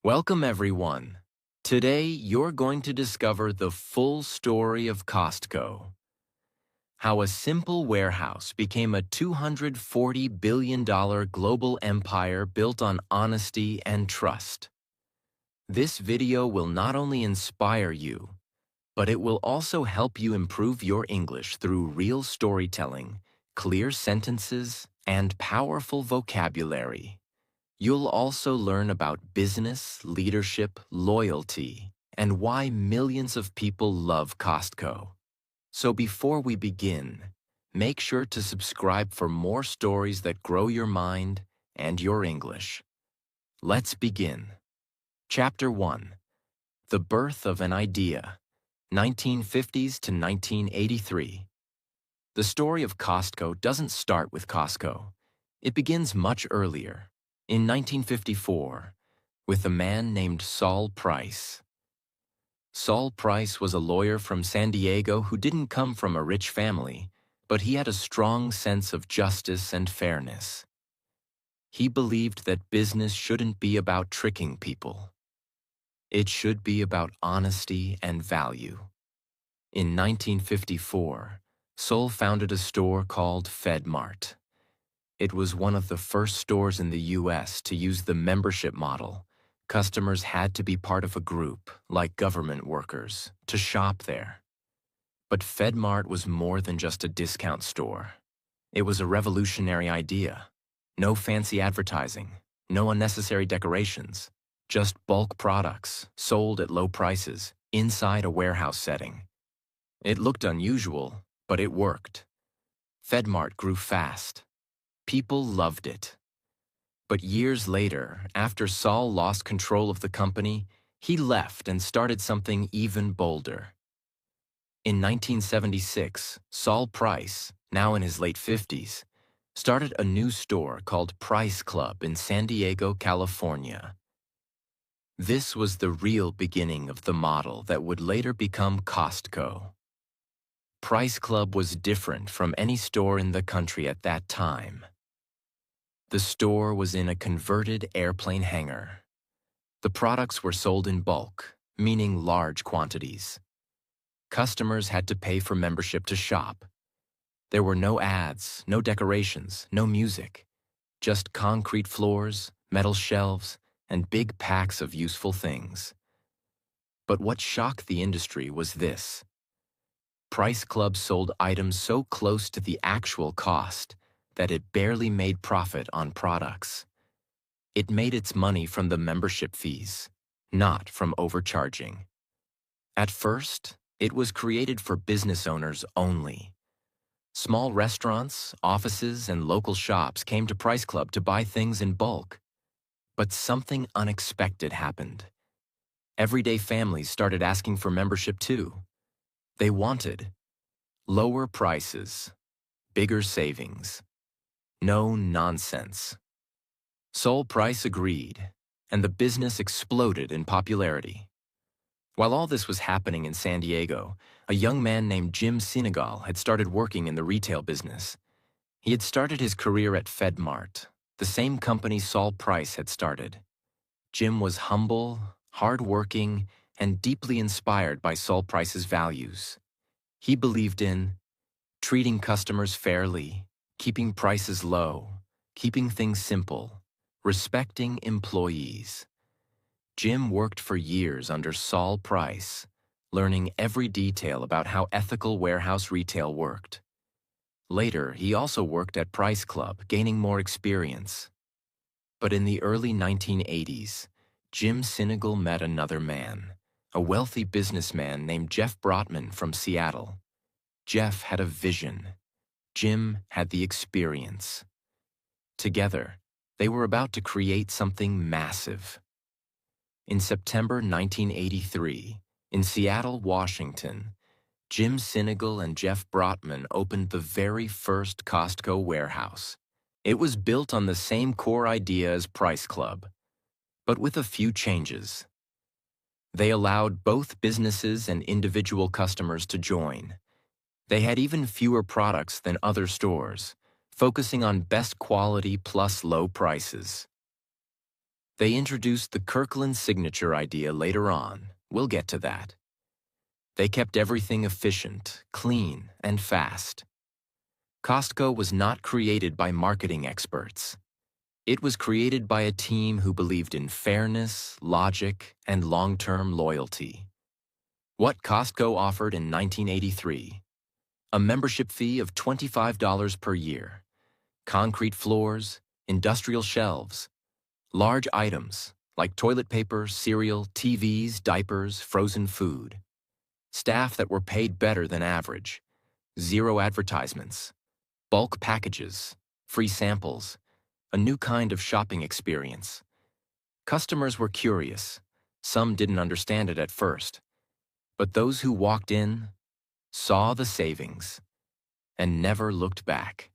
Welcome, everyone. Today, you're going to discover the full story of Costco. How a simple warehouse became a $240 billion global empire built on honesty and trust. This video will not only inspire you, but it will also help you improve your English through real storytelling, clear sentences, and powerful vocabulary. You'll also learn about business, leadership, loyalty, and why millions of people love Costco. So before we begin, make sure to subscribe for more stories that grow your mind and your English. Let's begin. Chapter 1. The Birth of an Idea, 1950s to 1983. The story of Costco doesn't start with Costco. It begins much earlier, in 1954, with a man named Saul Price. Saul Price was a lawyer from San Diego who didn't come from a rich family, but he had a strong sense of justice and fairness. He believed that business shouldn't be about tricking people. It should be about honesty and value. In 1954, Saul founded a store called FedMart. It was one of the first stores in the U.S. to use the membership model. Customers had to be part of a group, like government workers, to shop there. But FedMart was more than just a discount store. It was a revolutionary idea. No fancy advertising, no unnecessary decorations, just bulk products sold at low prices inside a warehouse setting. It looked unusual, but it worked. FedMart grew fast. People loved it. But years later, after Saul lost control of the company, he left and started something even bolder. In 1976, Saul Price, now in his late 50s, started a new store called Price Club in San Diego, California. This was the real beginning of the model that would later become Costco. Price Club was different from any store in the country at that time. The store was in a converted airplane hangar. The products were sold in bulk, meaning large quantities. Customers had to pay for membership to shop. There were no ads, no decorations, no music, just concrete floors, metal shelves, and big packs of useful things. But what shocked the industry was this. Price Club sold items so close to the actual cost that it barely made profit on products. It made its money from the membership fees, not from overcharging. At first, it was created for business owners only. Small restaurants, offices, and local shops came to Price Club to buy things in bulk. But something unexpected happened. Everyday families started asking for membership too. They wanted lower prices, bigger savings. No nonsense. Saul Price agreed, and the business exploded in popularity. While all this was happening in San Diego, a young man named Jim Senegal had started working in the retail business. He had started his career at FedMart, the same company Saul Price had started. Jim was humble, hardworking, and deeply inspired by Saul Price's values. He believed in treating customers fairly, keeping prices low, keeping things simple, respecting employees. Jim worked for years under Saul Price, learning every detail about how ethical warehouse retail worked. Later, he also worked at Price Club, gaining more experience. But in the early 1980s, Jim Senegal met another man, a wealthy businessman named Jeff Brotman from Seattle. Jeff had a vision. Jim had the experience. Together, they were about to create something massive. In September 1983, in Seattle, Washington, Jim Senegal and Jeff Brotman opened the very first Costco warehouse. It was built on the same core idea as Price Club, but with a few changes. They allowed both businesses and individual customers to join. They had even fewer products than other stores, focusing on best quality plus low prices. They introduced the Kirkland signature idea later on. We'll get to that. They kept everything efficient, clean, and fast. Costco was not created by marketing experts. It was created by a team who believed in fairness, logic, and long-term loyalty. What Costco offered in 1983: a membership fee of $25 per year, concrete floors, industrial shelves, large items like toilet paper, cereal, TVs, diapers, frozen food, staff that were paid better than average, zero advertisements, bulk packages, free samples, a new kind of shopping experience. Customers were curious. Some didn't understand it at first, but those who walked in saw the savings and never looked back.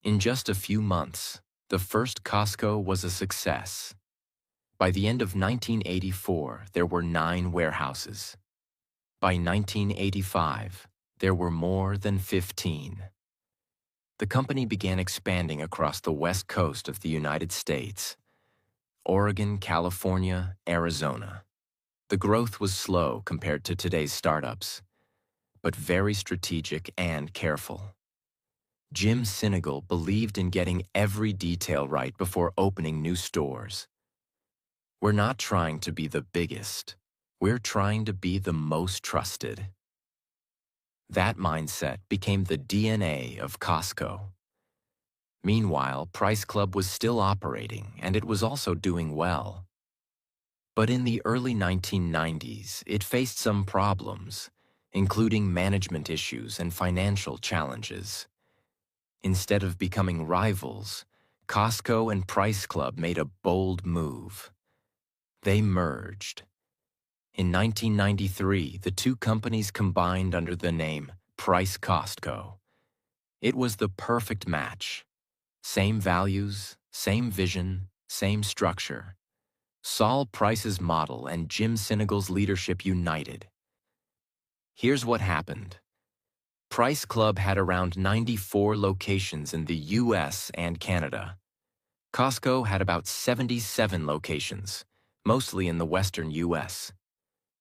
In just a few months, the first Costco was a success. By the end of 1984, there were 9 warehouses. By 1985, there were more than 15. The company began expanding across the west coast of the United States: Oregon, California, Arizona. The growth was slow compared to today's startups, but very strategic and careful. Jim Sinegal believed in getting every detail right before opening new stores. We're not trying to be the biggest. We're trying to be the most trusted. That mindset became the DNA of Costco. Meanwhile, Price Club was still operating, and it was also doing well. But in the early 1990s, it faced some problems, including management issues and financial challenges. Instead of becoming rivals, Costco and Price Club made a bold move. They merged. In 1993, the two companies combined under the name Price Costco. It was the perfect match. Same values, same vision, same structure. Saul Price's model and Jim Sinegal's leadership united. Here's what happened. Price Club had around 94 locations in the US and Canada. Costco had about 77 locations, mostly in the western US.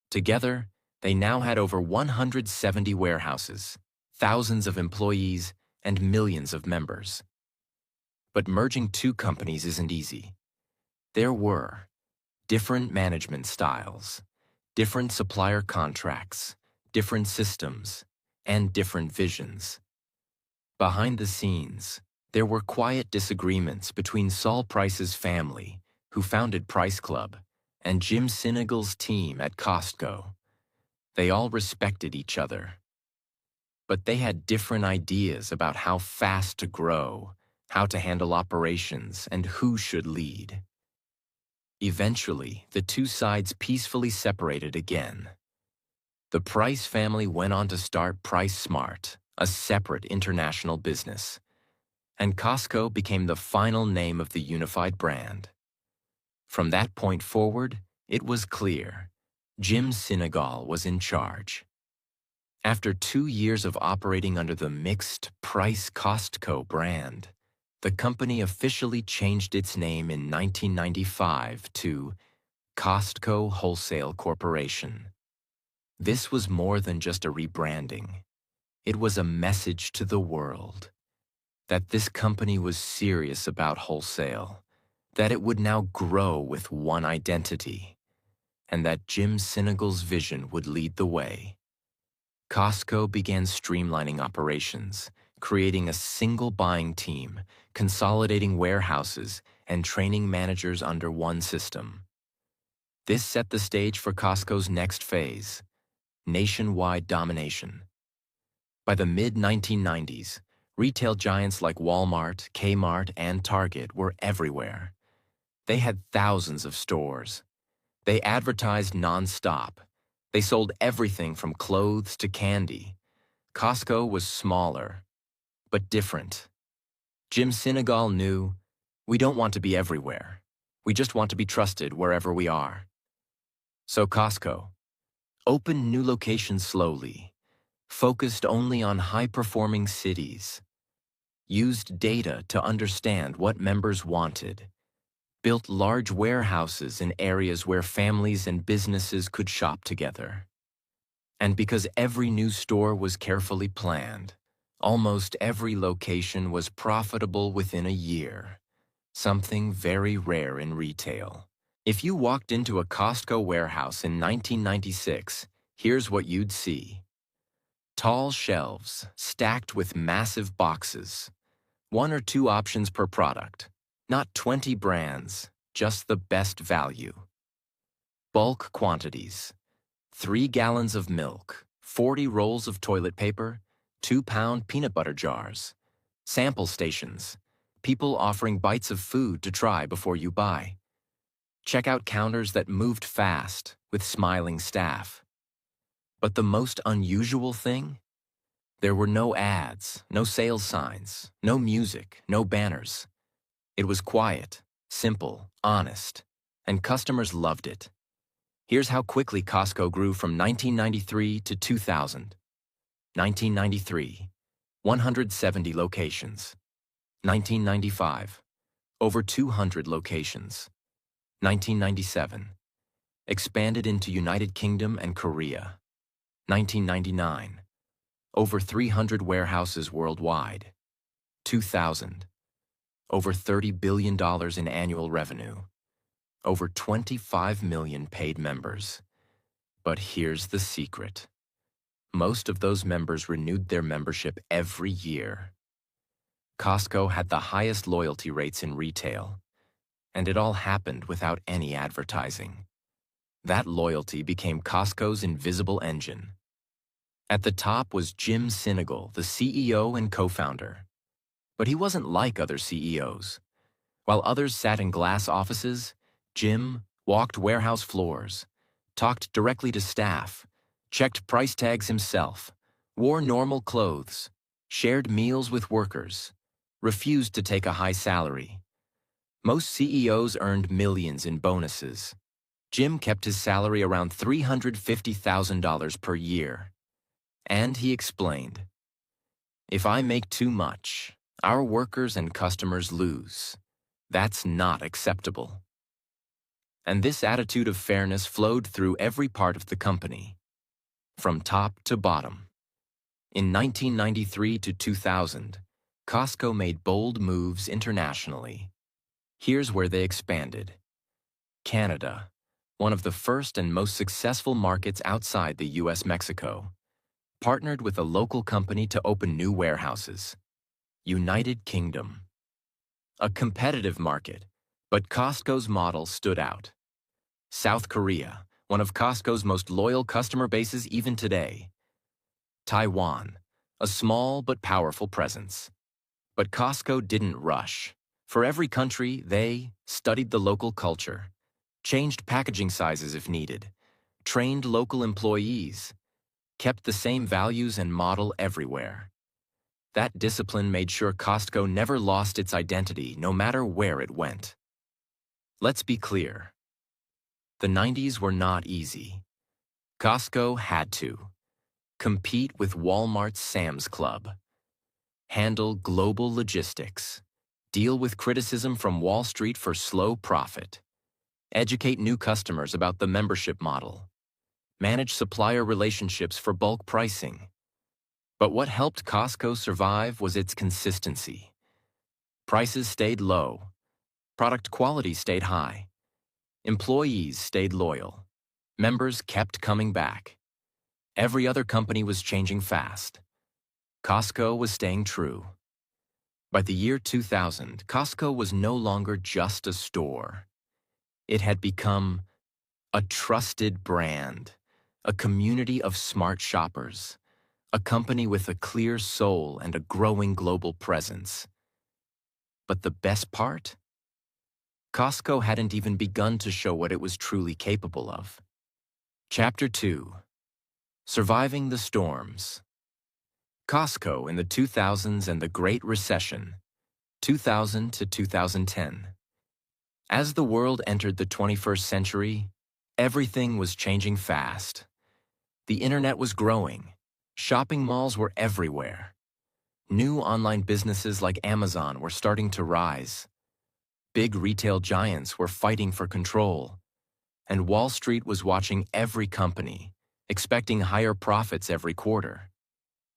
Together, they now had over 170 warehouses, thousands of employees, and millions of members. But merging two companies isn't easy. There were different management styles, different supplier contracts, different systems, and different visions. Behind the scenes, there were quiet disagreements between Saul Price's family, who founded Price Club, and Jim Sinegal's team at Costco. They all respected each other. But they had different ideas about how fast to grow, how to handle operations, and who should lead. Eventually, the two sides peacefully separated again. The Price family went on to start Price Smart, a separate international business, and Costco became the final name of the unified brand. From that point forward, it was clear Jim Sinegal was in charge. After 2 years of operating under the mixed Price Costco brand, the company officially changed its name in 1995 to Costco Wholesale Corporation. This was more than just a rebranding. It was a message to the world that this company was serious about wholesale, that it would now grow with one identity, and that Jim Sinegal's vision would lead the way. Costco began streamlining operations, creating a single buying team, consolidating warehouses, and training managers under one system. This set the stage for Costco's next phase: nationwide domination. By the mid-1990s, retail giants like Walmart, Kmart, and Target were everywhere. They had thousands of stores. They advertised nonstop. They sold everything from clothes to candy. Costco was smaller, but different. Jim Sinegal knew, we don't want to be everywhere. We just want to be trusted wherever we are. So Costco opened new locations slowly, focused only on high-performing cities, used data to understand what members wanted, built large warehouses in areas where families and businesses could shop together. And because every new store was carefully planned, almost every location was profitable within a year, something very rare in retail. If you walked into a Costco warehouse in 1996, here's what you'd see. Tall shelves stacked with massive boxes, 1 or 2 options per product, not 20 brands, just the best value. Bulk quantities, 3 gallons of milk, 40 rolls of toilet paper, 2-pound peanut butter jars, sample stations, people offering bites of food to try before you buy. Checkout counters that moved fast with smiling staff. But the most unusual thing? There were no ads, no sales signs, no music, no banners. It was quiet, simple, honest, and customers loved it. Here's how quickly Costco grew from 1993 to 2000. 1993, 170 locations. 1995, over 200 locations. 1997, expanded into United Kingdom and Korea. 1999, over 300 warehouses worldwide. 2000, over $30 billion in annual revenue. Over 25 million paid members. But here's the secret. Most of those members renewed their membership every year. Costco had the highest loyalty rates in retail, and it all happened without any advertising. That loyalty became Costco's invisible engine. At the top was Jim Sinegal, the CEO and co-founder. But he wasn't like other CEOs. While others sat in glass offices, Jim walked warehouse floors, talked directly to staff, checked price tags himself, wore normal clothes, shared meals with workers, refused to take a high salary. Most CEOs earned millions in bonuses. Jim kept his salary around $350,000 per year. And he explained, "If I make too much, our workers and customers lose. That's not acceptable." And this attitude of fairness flowed through every part of the company, from top to bottom. In 1993 to 2000, Costco made bold moves internationally. Here's where they expanded. Canada, one of the first and most successful markets outside the US-Mexico, partnered with a local company to open new warehouses. United Kingdom, a competitive market, but Costco's model stood out. South Korea, one of Costco's most loyal customer bases even today. Taiwan, a small but powerful presence. But Costco didn't rush. For every country, they studied the local culture, changed packaging sizes if needed, trained local employees, kept the same values and model everywhere. That discipline made sure Costco never lost its identity, no matter where it went. Let's be clear. The 90s were not easy. Costco had to compete with Walmart's Sam's Club, handle global logistics, deal with criticism from Wall Street for slow profit, educate new customers about the membership model, manage supplier relationships for bulk pricing. But what helped Costco survive was its consistency. Prices stayed low, product quality stayed high, employees stayed loyal, members kept coming back. Every other company was changing fast. Costco was staying true. By the year 2000, Costco was no longer just a store. It had become a trusted brand, a community of smart shoppers, a company with a clear soul and a growing global presence. But the best part? Costco hadn't even begun to show what it was truly capable of. Chapter 2. Surviving the Storms. Costco in the 2000s and the Great Recession, 2000 to 2010. As the world entered the 21st century, everything was changing fast. The internet was growing. Shopping malls were everywhere. New online businesses like Amazon were starting to rise. Big retail giants were fighting for control, and Wall Street was watching every company, expecting higher profits every quarter.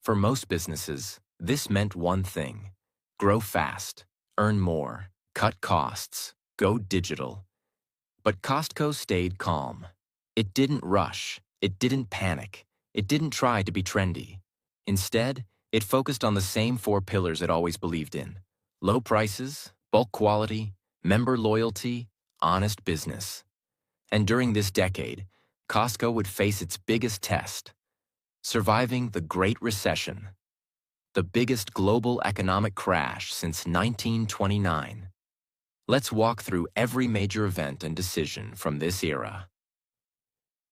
For most businesses, this meant one thing: grow fast, earn more, cut costs, go digital. But Costco stayed calm. It didn't rush, it didn't panic, it didn't try to be trendy. Instead, it focused on the same four pillars it always believed in: low prices, bulk quality, member loyalty, honest business. And during this decade, Costco would face its biggest test: surviving the Great Recession, the biggest global economic crash since 1929. Let's walk through every major event and decision from this era.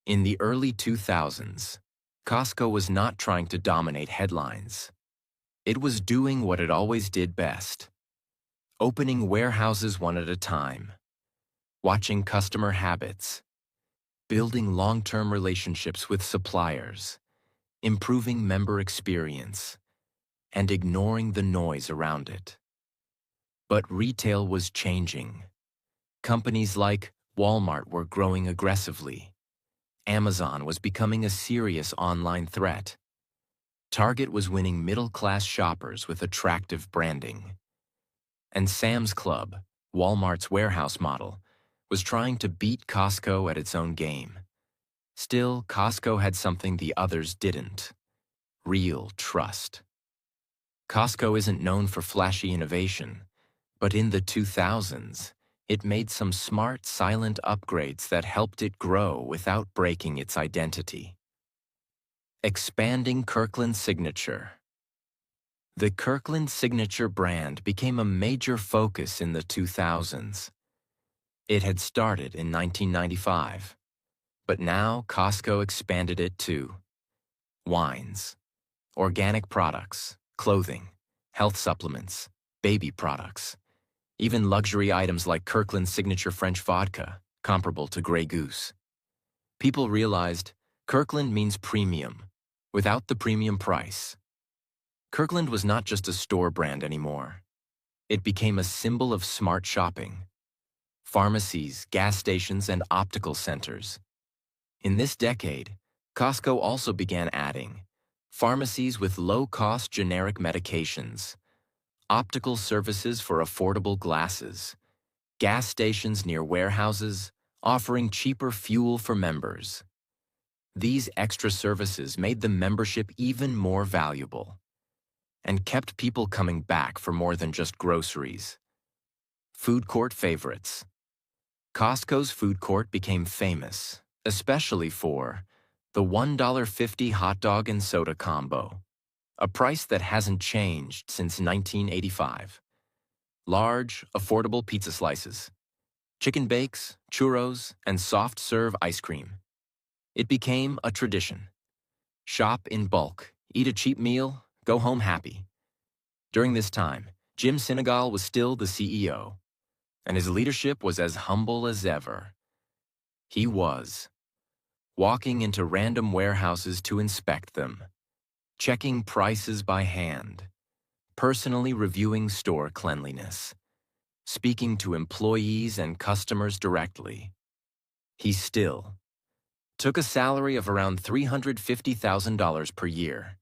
In the early 2000s, Costco was not trying to dominate headlines. It was doing what it always did best: opening warehouses one at a time, watching customer habits, building long-term relationships with suppliers, improving member experience, and ignoring the noise around it. But retail was changing. Companies like Walmart were growing aggressively. Amazon was becoming a serious online threat. Target was winning middle-class shoppers with attractive branding. And Sam's Club, Walmart's warehouse model, was trying to beat Costco at its own game. Still, Costco had something the others didn't: real trust. Costco isn't known for flashy innovation, but in the 2000s, it made some smart, silent upgrades that helped it grow without breaking its identity. Expanding Kirkland's signature. The Kirkland signature brand became a major focus in the 2000s. It had started in 1995, but now Costco expanded it to wines, organic products, clothing, health supplements, baby products, even luxury items like Kirkland's signature French vodka, comparable to Grey Goose. People realized Kirkland means premium, without the premium price. Kirkland was not just a store brand anymore. It became a symbol of smart shopping. Pharmacies, gas stations, and optical centers. In this decade, Costco also began adding pharmacies with low-cost generic medications, optical services for affordable glasses, gas stations near warehouses, offering cheaper fuel for members. These extra services made the membership even more valuable and kept people coming back for more than just groceries. Food court favorites. Costco's food court became famous, especially for the $1.50 hot dog and soda combo, a price that hasn't changed since 1985. Large, affordable pizza slices, chicken bakes, churros, and soft-serve ice cream. It became a tradition. Shop in bulk, eat a cheap meal, go home happy. During this time, Jim Sinegal was still the CEO, and his leadership was as humble as ever. He was walking into random warehouses to inspect them, checking prices by hand, personally reviewing store cleanliness, speaking to employees and customers directly. He still took a salary of around $350,000 per year,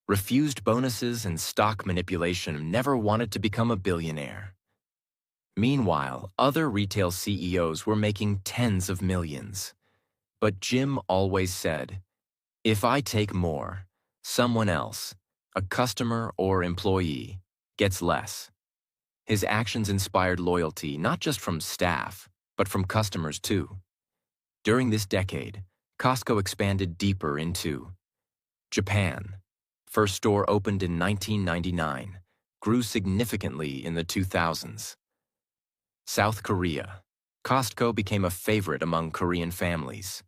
refused bonuses and stock manipulation, and never wanted to become a billionaire. Meanwhile, other retail CEOs were making tens of millions. But Jim always said, "If I take more, someone else, a customer or employee, gets less." His actions inspired loyalty not just from staff, but from customers too. During this decade, Costco expanded deeper into Japan. First store opened in 1999, grew significantly in the 2000s. South Korea. Costco became a favorite among Korean families.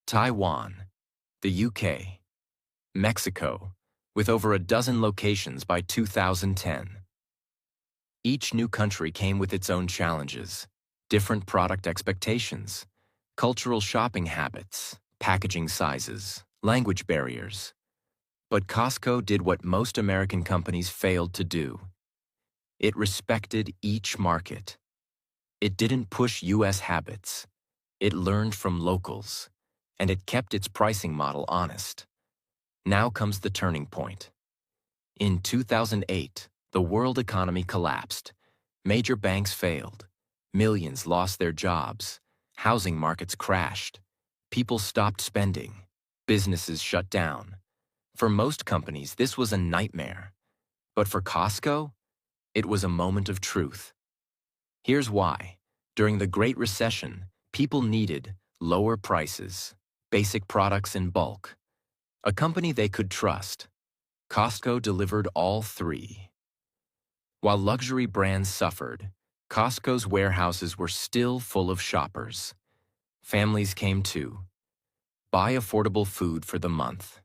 Taiwan, the UK, Mexico, with over a dozen locations by 2010. Each new country came with its own challenges, different product expectations, cultural shopping habits, packaging sizes, language barriers. But Costco did what most American companies failed to do. It respected each market. It didn't push U.S. habits. It learned from locals, and it kept its pricing model honest. Now comes the turning point. In 2008, the world economy collapsed. Major banks failed. Millions lost their jobs. Housing markets crashed. People stopped spending. Businesses shut down. For most companies, this was a nightmare. But for Costco, it was a moment of truth. Here's why. During the Great Recession, people needed lower prices, basic products in bulk, a company they could trust. Costco delivered all three. While luxury brands suffered, Costco's warehouses were still full of shoppers. Families came too. Buy affordable food for the month.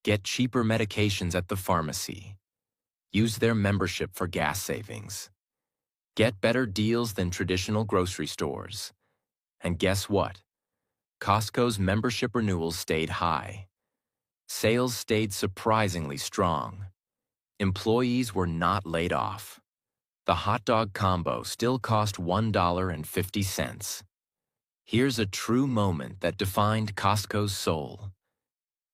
Get cheaper medications at the pharmacy. Use their membership for gas savings. Get better deals than traditional grocery stores. And guess what? Costco's membership renewals stayed high. Sales stayed surprisingly strong. Employees were not laid off. The hot dog combo still cost $1.50. Here's a true moment that defined Costco's soul.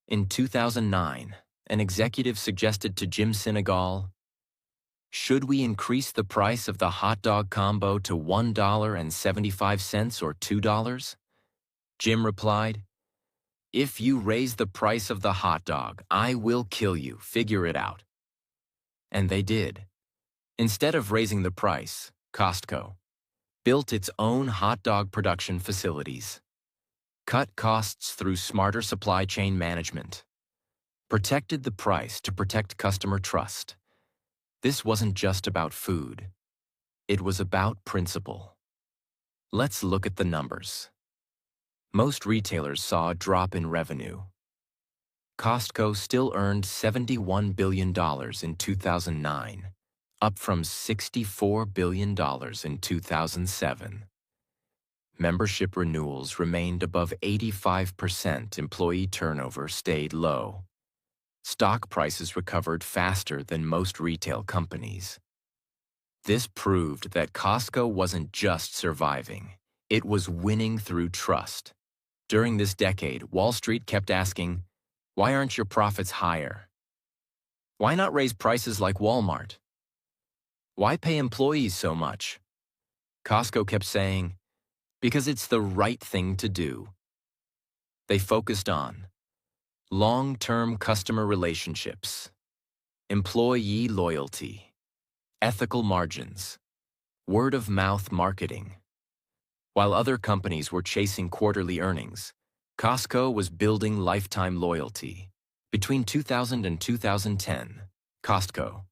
In 2009, an executive suggested to Jim Sinegal, "Should we increase the price of the hot dog combo to $1.75 or $2? Jim replied, "If you raise the price of the hot dog, I will kill you. Figure it out." And they did. Instead of raising the price, Costco built its own hot dog production facilities, cut costs through smarter supply chain management, protected the price to protect customer trust. This wasn't just about food. It was about principle. Let's look at the numbers. Most retailers saw a drop in revenue. Costco still earned $71 billion in 2009, up from $64 billion in 2007. Membership renewals remained above 85%. Employee turnover stayed low. Stock prices recovered faster than most retail companies. This proved that Costco wasn't just surviving, it was winning through trust. During this decade, Wall Street kept asking, "Why aren't your profits higher? Why not raise prices like Walmart? Why pay employees so much?" Costco kept saying, "Because it's the right thing to do." They focused on long-term customer relationships, employee loyalty, ethical margins, word-of-mouth marketing. While other companies were chasing quarterly earnings, Costco was building lifetime loyalty. Between 2000 and 2010, Costco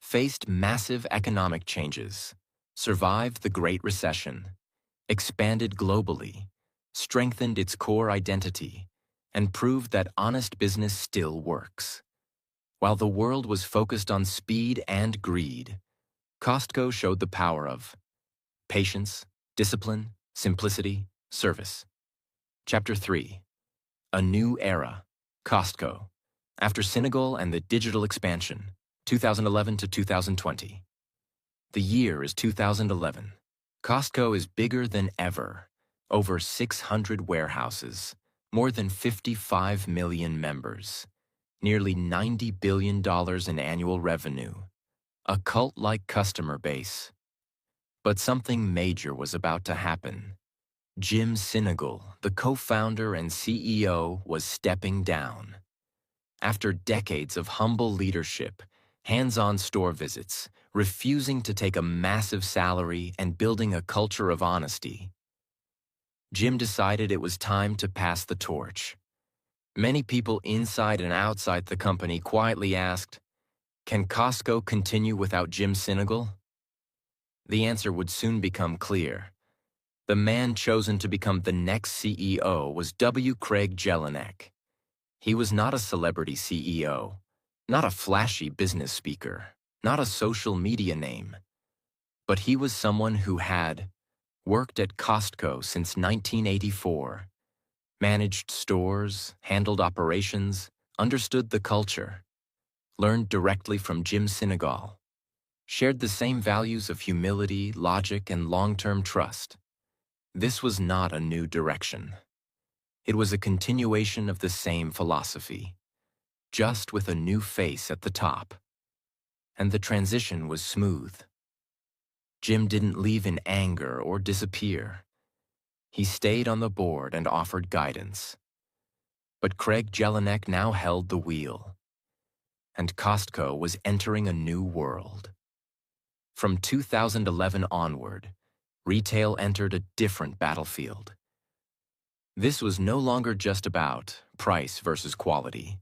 faced massive economic changes, survived the Great Recession, expanded globally, strengthened its core identity, and proved that honest business still works. While the world was focused on speed and greed, Costco showed the power of patience, discipline, simplicity, service. Chapter 3. A New Era. Costco. After Senegal and the digital expansion, 2011 to 2020. The year is 2011. Costco is bigger than ever. Over 600 warehouses, more than 55 million members, nearly $90 billion in annual revenue, a cult-like customer base. But something major was about to happen. Jim Sinegal, the co-founder and CEO, was stepping down. After decades of humble leadership, hands-on store visits, refusing to take a massive salary, and building a culture of honesty, Jim decided it was time to pass the torch. Many people inside and outside the company quietly asked, "Can Costco continue without Jim Sinegal?" The answer would soon become clear. The man chosen to become the next CEO was W. Craig Jelinek. He was not a celebrity CEO, not a flashy business speaker, not a social media name, but he was someone who had worked at Costco since 1984, managed stores, handled operations, understood the culture, learned directly from Jim Sinegal. shared the same values of humility, logic, and long-term trust. This was not a new direction. It was a continuation of the same philosophy, just with a new face at the top. And the transition was smooth. Jim didn't leave in anger or disappear. He stayed on the board and offered guidance. But Craig Jelinek now held the wheel, and Costco was entering a new world. From 2011 onward, retail entered a different battlefield. This was no longer just about price versus quality,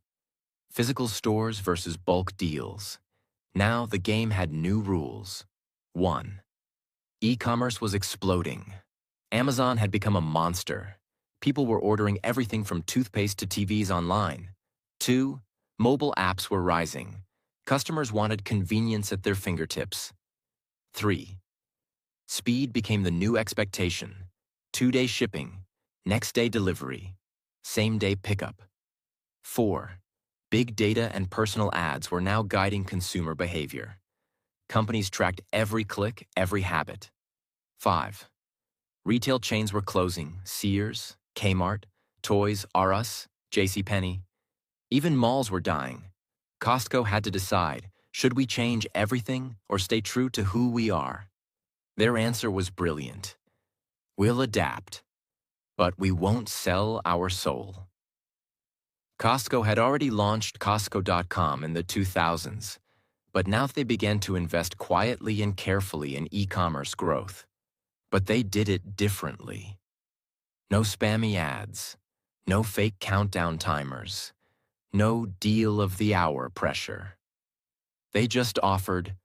physical stores versus bulk deals. Now the game had new rules. 1. E-commerce was exploding. Amazon had become a monster. People were ordering everything from toothpaste to TVs online. 2. Mobile apps were rising. Customers wanted convenience at their fingertips. 3. Speed became the new expectation. 2-day shipping, next-day delivery, same-day pickup. 4. Big data and personal ads were now guiding consumer behavior. Companies tracked every click, every habit. 5. Retail chains were closing. Sears, Kmart, Toys R Us, JCPenney. Even malls were dying. Costco had to decide, should we change everything or stay true to who we are? Their answer was brilliant. We'll adapt, but we won't sell our soul. Costco had already launched Costco.com in the 2000s, but now they began to invest quietly and carefully in e-commerce growth. But they did it differently. No spammy ads, no fake countdown timers, no deal of the hour pressure. They just offered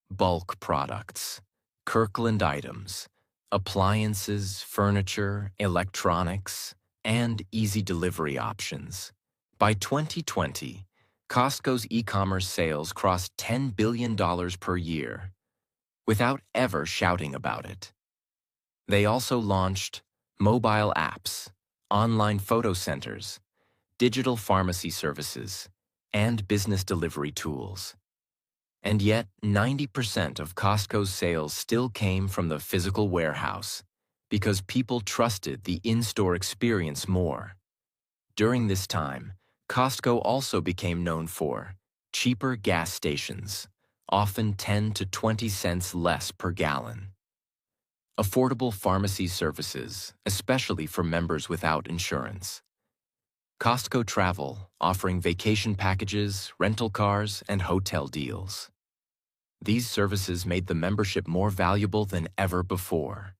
bulk products, Kirkland items, appliances, furniture, electronics, and easy delivery options. By 2020, Costco's e-commerce sales crossed $10 billion per year, without ever shouting about it. They also launched mobile apps, online photo centers, digital pharmacy services, and business delivery tools. And yet, 90% of Costco's sales still came from the physical warehouse because people trusted the in-store experience more. During this time, Costco also became known for cheaper gas stations, often 10 to 20 cents less per gallon. Affordable pharmacy services, especially for members without insurance. Costco Travel, offering vacation packages, rental cars, and hotel deals. These services made the membership more valuable than ever before.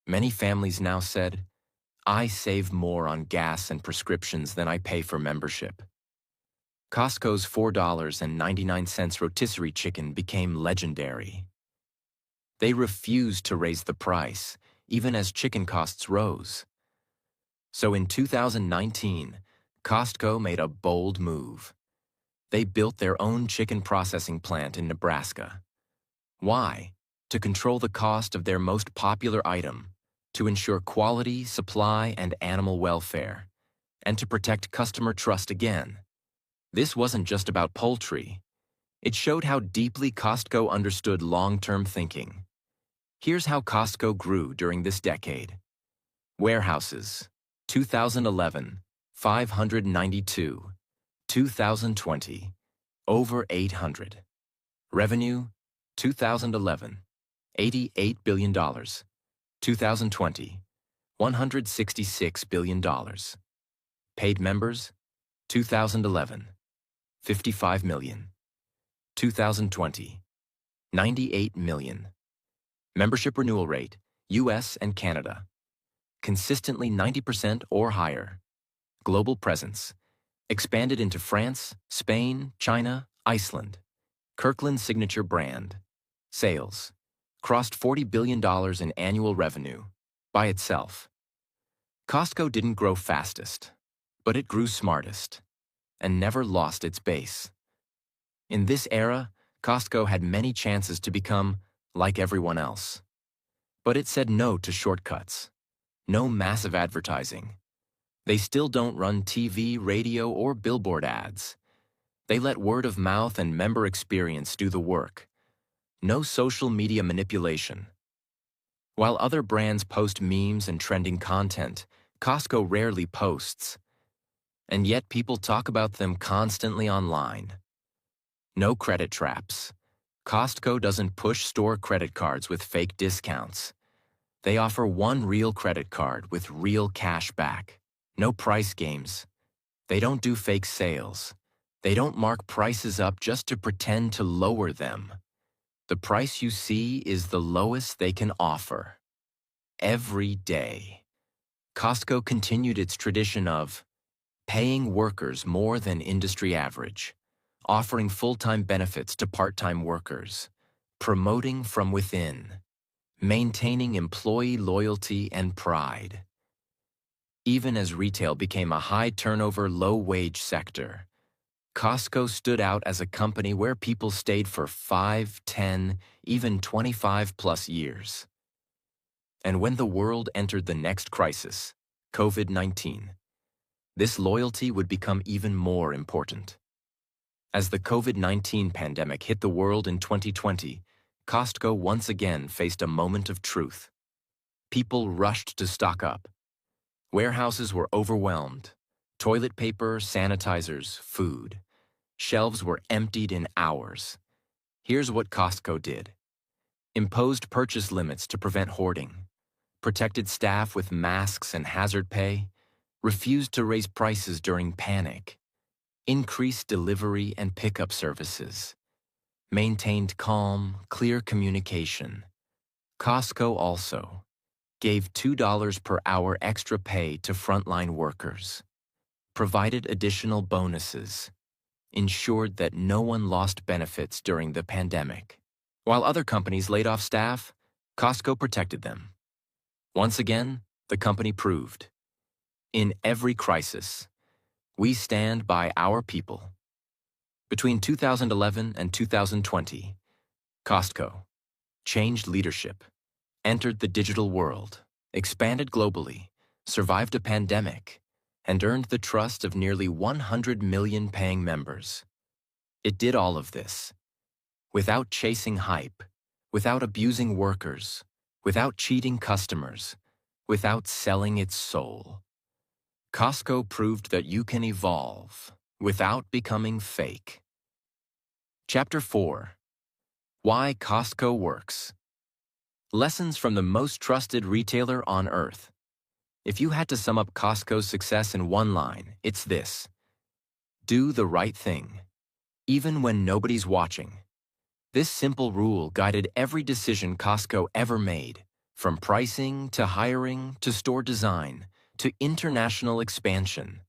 Many families now said, I save more on gas and prescriptions than I pay for membership. Costco's $4.99 rotisserie chicken became legendary. They refused to raise the price, even as chicken costs rose. So in 2019, Costco made a bold move. They built their own chicken processing plant in Nebraska. Why? To control the cost of their most popular item, to ensure quality, supply, and animal welfare, and to protect customer trust again. This wasn't just about poultry. It showed how deeply Costco understood long-term thinking. Here's how Costco grew during this decade. Warehouses, 2011, 592. 2020, over 800. Revenue, 2011, $88 billion. 2020, $166 billion. Paid members, 2011, 55 million. 2020, 98 million. Membership renewal rate, US and Canada. Consistently 90% or higher. Global presence. Expanded into France, Spain, China, Iceland. Kirkland signature brand. Sales. Crossed $40 billion in annual revenue by itself. Costco didn't grow fastest, but it grew smartest and never lost its base. In this era, Costco had many chances to become like everyone else. But it said no to shortcuts, no massive advertising. They still don't run TV, radio, or billboard ads. They let word of mouth and member experience do the work. No social media manipulation. While other brands post memes and trending content, Costco rarely posts. And yet people talk about them constantly online. No credit traps. Costco doesn't push store credit cards with fake discounts. They offer one real credit card with real cash back. No price games. They don't do fake sales. They don't mark prices up just to pretend to lower them. The price you see is the lowest they can offer. Every day. Costco continued its tradition of paying workers more than industry average, offering full-time benefits to part-time workers, promoting from within, maintaining employee loyalty and pride. Even as retail became a high-turnover, low-wage sector, Costco stood out as a company where people stayed for 5, 10, even 25-plus years. And when the world entered the next crisis, COVID-19, this loyalty would become even more important. As the COVID-19 pandemic hit the world in 2020, Costco once again faced a moment of truth. People rushed to stock up. Warehouses were overwhelmed. Toilet paper, sanitizers, food. Shelves were emptied in hours. Here's what Costco did. Imposed purchase limits to prevent hoarding. Protected staff with masks and hazard pay. Refused to raise prices during panic. Increased delivery and pickup services. Maintained calm, clear communication. Costco also gave $2 per hour extra pay to frontline workers. Provided additional bonuses. Ensured that no one lost benefits during the pandemic. While other companies laid off staff, Costco protected them. Once again, the company proved, in every crisis, we stand by our people. Between 2011 and 2020, Costco changed leadership, entered the digital world, expanded globally, survived a pandemic, and earned the trust of nearly 100 million paying members. It did all of this without chasing hype, without abusing workers, without cheating customers, without selling its soul. Costco proved that you can evolve without becoming fake. Chapter 4. Why Costco Works. Lessons from the most trusted retailer on earth. If you had to sum up Costco's success in one line, it's this: do the right thing, even when nobody's watching. This simple rule guided every decision Costco ever made, from pricing to hiring to store design to international expansion.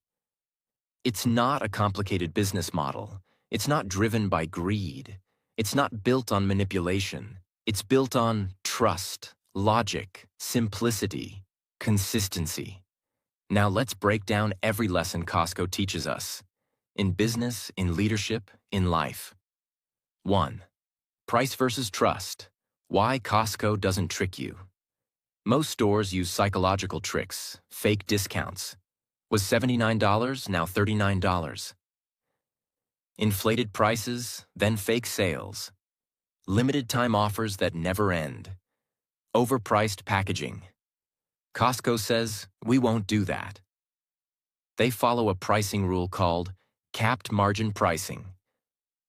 It's not a complicated business model. It's not driven by greed. It's not built on manipulation. It's built on trust, logic, simplicity, consistency. Now let's break down every lesson Costco teaches us. In business, in leadership, in life. 1. Price versus trust. Why Costco doesn't trick you. Most stores use psychological tricks, fake discounts. Was $79, now $39. Inflated prices, then fake sales. Limited time offers that never end. Overpriced packaging. Costco says, we won't do that. They follow a pricing rule called capped margin pricing.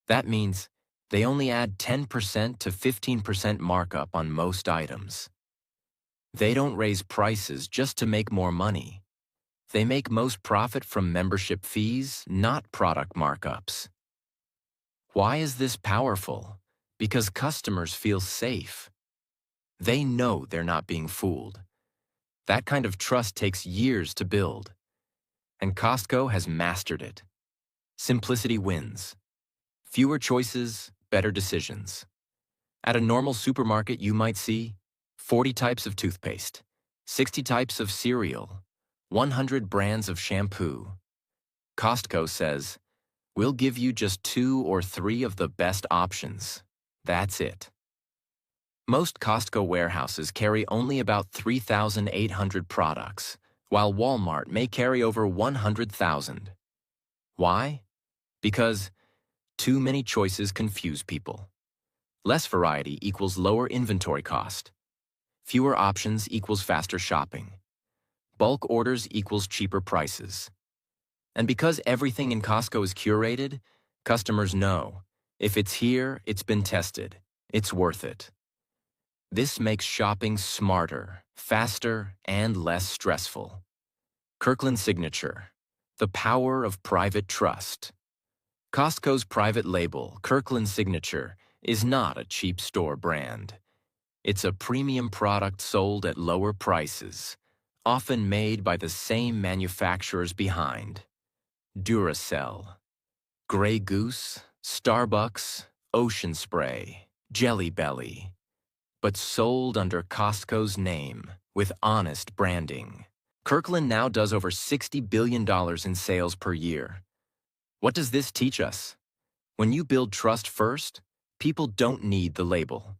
That means they only add 10% to 15% markup on most items. They don't raise prices just to make more money. They make most profit from membership fees, not product markups. Why is this powerful? Because customers feel safe. They know they're not being fooled. That kind of trust takes years to build, and Costco has mastered it. Simplicity wins. Fewer choices, better decisions. At a normal supermarket, you might see 40 types of toothpaste, 60 types of cereal, 100 brands of shampoo. Costco says, we'll give you just 2 or 3 of the best options. That's it. Most Costco warehouses carry only about 3,800 products, while Walmart may carry over 100,000. Why? Because too many choices confuse people. Less variety equals lower inventory cost. Fewer options equals faster shopping. Bulk orders equals cheaper prices. And because everything in Costco is curated, customers know, if it's here, it's been tested. It's worth it. This makes shopping smarter, faster, and less stressful. Kirkland Signature, the power of private trust. Costco's private label, Kirkland Signature, is not a cheap store brand. It's a premium product sold at lower prices, often made by the same manufacturers behind. Duracell, Grey Goose, Starbucks, Ocean Spray, Jelly Belly, but sold under Costco's name with honest branding. Kirkland now does over $60 billion in sales per year. What does this teach us? When you build trust first, people don't need the label.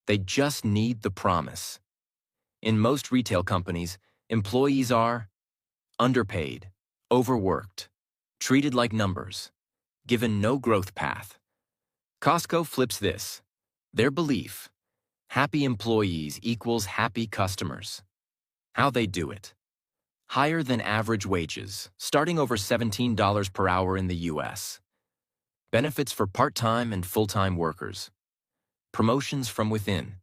They just need the promise. In most retail companies, employees are underpaid, overworked, treated like numbers, given no growth path. Costco flips this. Their belief, happy employees equals happy customers. How they do it. Higher than average wages, starting over $17 per hour in the U.S. Benefits for part-time and full-time workers. Promotions from within.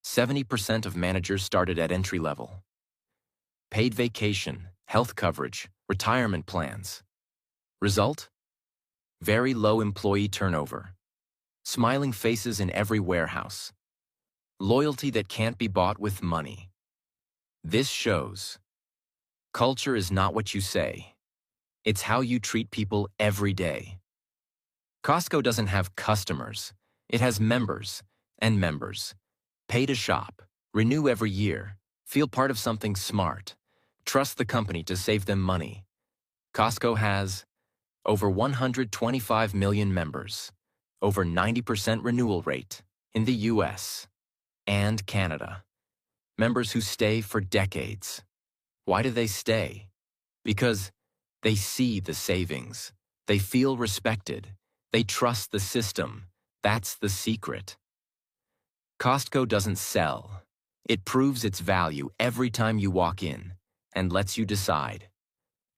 70% of managers started at entry level. Paid vacation, health coverage, retirement plans. Result? Very low employee turnover. Smiling faces in every warehouse. Loyalty that can't be bought with money. This shows culture is not what you say. It's how you treat people every day. Costco doesn't have customers. It has members and members. Pay to shop, renew every year, feel part of something smart, trust the company to save them money. Costco has over 125 million members, over 90% renewal rate in the US and Canada. Members who stay for decades. Why do they stay? Because they see the savings. They feel respected. They trust the system. That's the secret. Costco doesn't sell. It proves its value every time you walk in and lets you decide.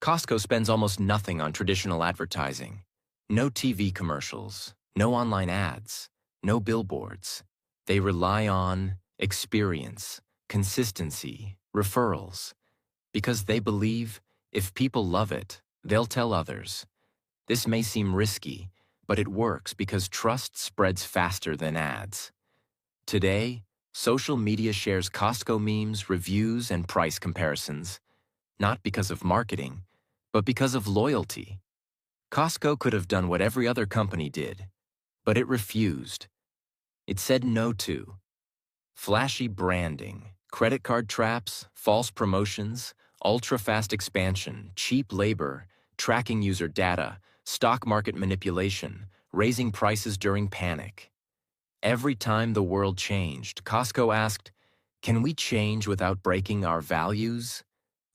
Costco spends almost nothing on traditional advertising. No TV commercials, no online ads, no billboards. They rely on experience, consistency, referrals, because they believe if people love it, they'll tell others. This may seem risky, but it works because trust spreads faster than ads. Today, social media shares Costco memes, reviews, and price comparisons, not because of marketing, but because of loyalty. Costco could have done what every other company did, but it refused. It said no to flashy branding, credit card traps, false promotions, ultra-fast expansion, cheap labor, tracking user data, stock market manipulation, raising prices during panic. Every time the world changed, Costco asked, "Can we change without breaking our values?"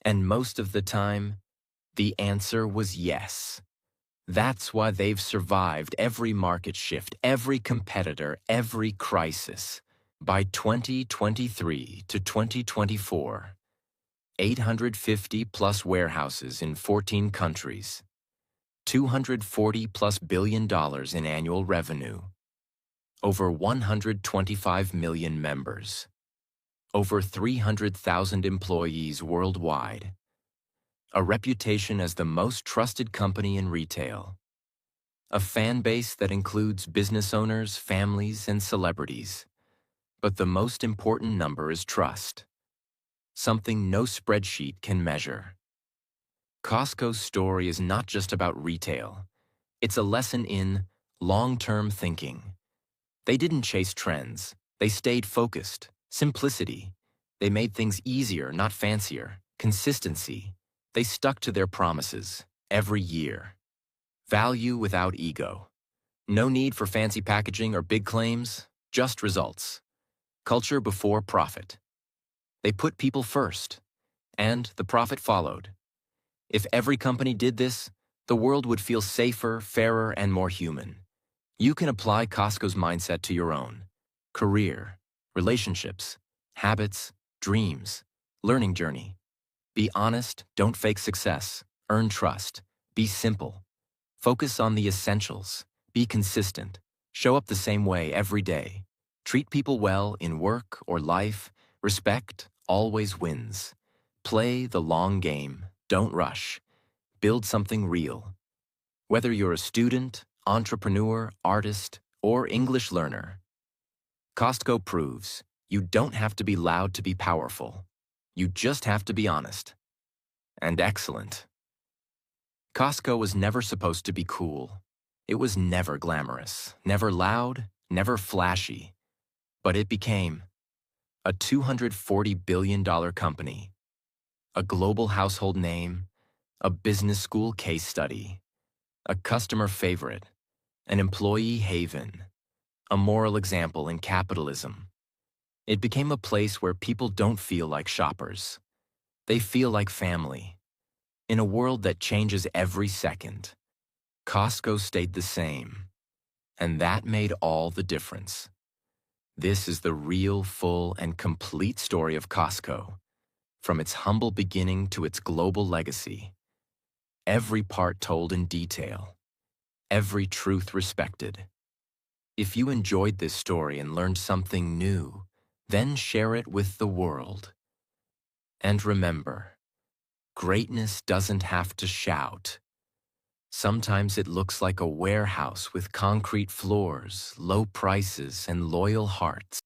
And most of the time, the answer was yes. That's why they've survived every market shift, every competitor, every crisis. By 2023 to 2024, 850-plus warehouses in 14 countries, $240+ billion in annual revenue, over 125 million members, over 300,000 employees worldwide, a reputation as the most trusted company in retail, a fan base that includes business owners, families, and celebrities. But the most important number is trust, something no spreadsheet can measure. Costco's story is not just about retail. It's a lesson in long-term thinking. They didn't chase trends. They stayed focused. Simplicity. They made things easier, not fancier. Consistency. They stuck to their promises every year. Value without ego. No need for fancy packaging or big claims, just results. Culture before profit. They put people first, and the profit followed. If every company did this, the world would feel safer, fairer, and more human. You can apply Costco's mindset to your own career, relationships, habits, dreams, learning journey. Be honest, don't fake success. Earn trust. Be simple. Focus on the essentials. Be consistent. Show up the same way every day. Treat people well in work or life. Respect always wins. Play the long game. Don't rush. Build something real. Whether you're a student, entrepreneur, artist, or English learner, Costco proves you don't have to be loud to be powerful. You just have to be honest and excellent. Costco was never supposed to be cool. It was never glamorous, never loud, never flashy. But it became a $240 billion company, a global household name, a business school case study, a customer favorite, an employee haven, a moral example in capitalism. It became a place where people don't feel like shoppers. They feel like family. In a world that changes every second, Costco stayed the same, and that made all the difference. This is the real, full, and complete story of Costco, from its humble beginning to its global legacy. Every part told in detail, every truth respected. If you enjoyed this story and learned something new, then share it with the world. And remember, greatness doesn't have to shout. Sometimes it looks like a warehouse with concrete floors, low prices, and loyal hearts.